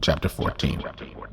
Chapter 14.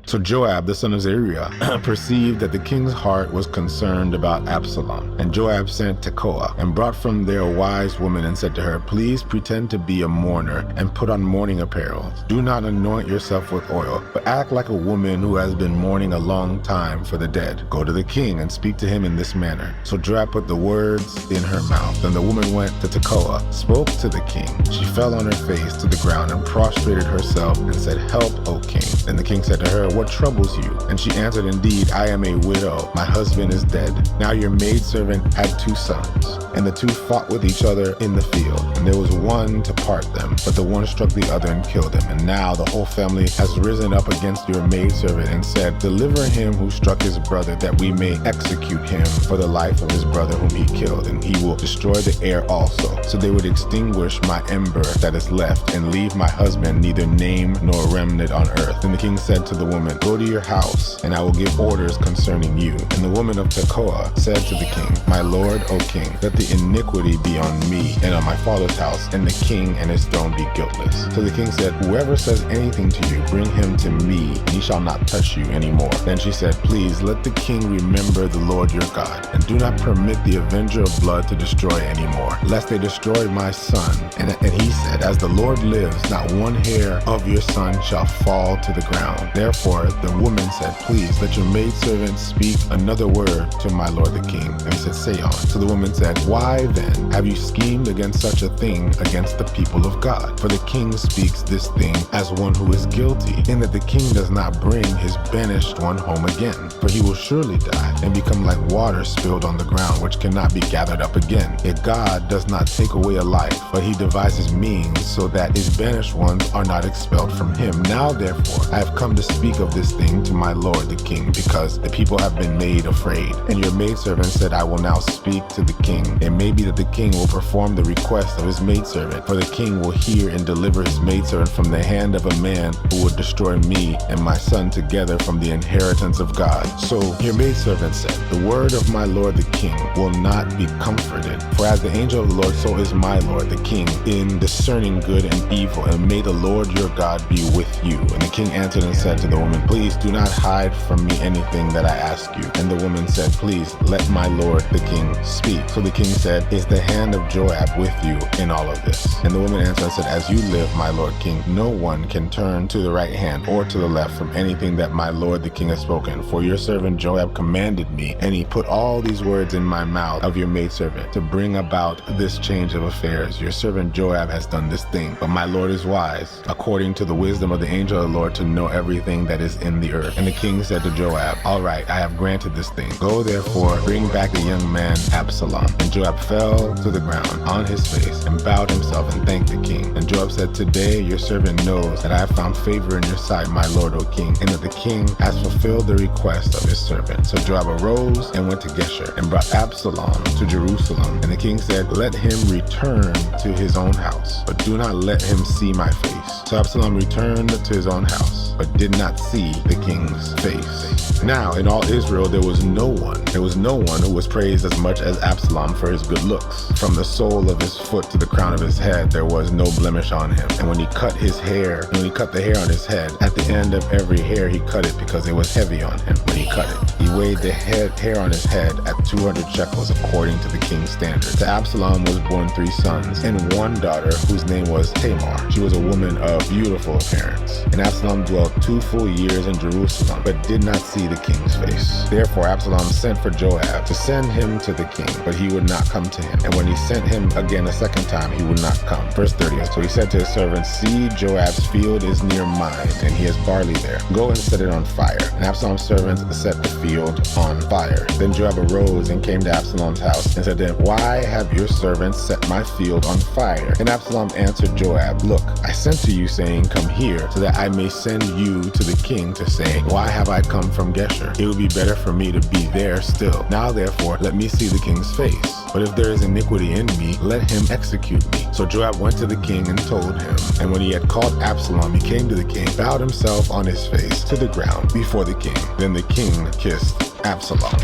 So Joab, the son of Zeruiah, perceived that the king's heart was concerned about Absalom. And Joab sent Tekoa and brought from there a wise woman and said to her, "Please pretend to be a mourner and put on mourning apparel. Do not anoint yourself with oil, but act like a woman who has been mourning a long time for the dead. Go to the king and speak to him in this manner." So Joab put the words in her mouth. Then the woman went to Tekoa, spoke to the king. She fell on her face to the ground and prostrated herself and said, "Help, O king." Then the king said to her, "What troubles you?" And she answered, "Indeed, I am a widow. My husband is dead. Now your maidservant had 2 sons, and the 2 fought with each other in the field. And there was one to part them, but the one struck the other and killed him. And now the whole family has risen up against your maidservant and said, 'Deliver him who struck his brother, that we may execute him for the life of his brother whom he killed, and he will destroy the heir also.' So they would extinguish my ember that is left, and leave my husband neither name nor remnant on earth." Then the king said to the woman, "Go to your house, and I will give orders concerning you." And the woman of Tekoa said to the king, "My lord, O king, let the iniquity be on me and on my father's house, and the king and his throne be guiltless." So the king said, "Whoever says anything to you, bring him to me, and he shall not touch you anymore." Then she said, "Please let the king remember the Lord your God, and do not permit the avenger of blood to destroy anymore, lest they destroy my son." And he said, "As the Lord lives, not one hair of your son shall fall to the ground." Therefore the woman said, "Please let your maidservant speak another word to my lord the king." And he said, "Say on." So the woman said, "Why then have you schemed against such a thing against the people of God? For the king speaks this thing as one who is guilty, in that the king does not bring his banished one home again. For he will surely die and become like water spilled on the ground, which cannot be gathered up again. Yet God does not take away a life, but he devises means so that his banished ones are not expelled from him. Now therefore I have come to speak of this thing to my lord the king, because the people have been made afraid." And your maidservant said, "I will now speak to the king. It may be that the king will perform the request of his maidservant, for the king will hear and deliver his maidservant from the hand of a man who would destroy me and my son together from the inheritance of God." So your maidservant said, "The word of my lord the king will not be comforted. For as the angel of the Lord, so is my lord the king in discerning good and evil, and may the Lord your God be with you." And the king answered and said to the woman, "Please do not hide from me anything that I ask you." And the woman said, "Please let my lord the king speak." So the king said, "Is the hand of Joab with you in all of this?" And the woman answered and said, "As you live, my lord king, no one can turn to the right hand or to the left from anything that my lord the king has spoken. For your servant Joab commanded me, and he put all these words in my mouth of your maidservant to bring about this change of affairs. Your servant Joab has done this thing, but my lord is wise, according to the wisdom of the angel of the Lord, to know everything that is in the earth." And the king said to Joab, "All right, I have granted this thing. Go therefore, bring back the young man Absalom." And Joab fell to the ground on his face and bowed himself and thanked the king. And Joab said, "Today your servant knows that I have found favor in your sight, my lord, O king, and that the king has fulfilled the request of his servant." So Joab arose and went to Geshur and brought Absalom to Jerusalem. And the king said, "Let him return to his own house, but do not let him see my face." So Absalom returned to his own house, but did not see the king's face. Now in all Israel there was no one who was praised as much as Absalom for his good looks. From the sole of his foot to the crown of his head there was no blemish on him. And when he cut the hair on his head, at the end of every hair he cut it, because it was heavy on him when he cut it. He weighed the hair on his head at 200 shekels according to the king's standard. To Absalom was born 3 sons and 1 daughter, whose name was Tamar. She was a woman of beautiful appearance. And Absalom dwelt 2 full years in Jerusalem, but did not see the king's face. Therefore Absalom sent for Joab to send him to the king, but he would not come to him. And when he sent him again a second time, he would not come. Verse 30. So he said to his servants, "See, Joab's field is near mine, and he has barley there. Go and set it on fire." And Absalom's servants set the field on fire. Then Joab arose and came to Absalom's house and said to him, "Why have your servants set my field on fire?" And Absalom answered Joab, "Look, I sent to you saying, 'Come here, so that I may send you to the king to say, why have I come from Geshur? It would be better for me to be there still. Now therefore let me see the king's face. But if there is iniquity in me, let him execute me." So Joab went to the king and told him. And when he had called Absalom, he came to the king, bowed himself on his face to the ground before the king. Then the king kissed Absalom.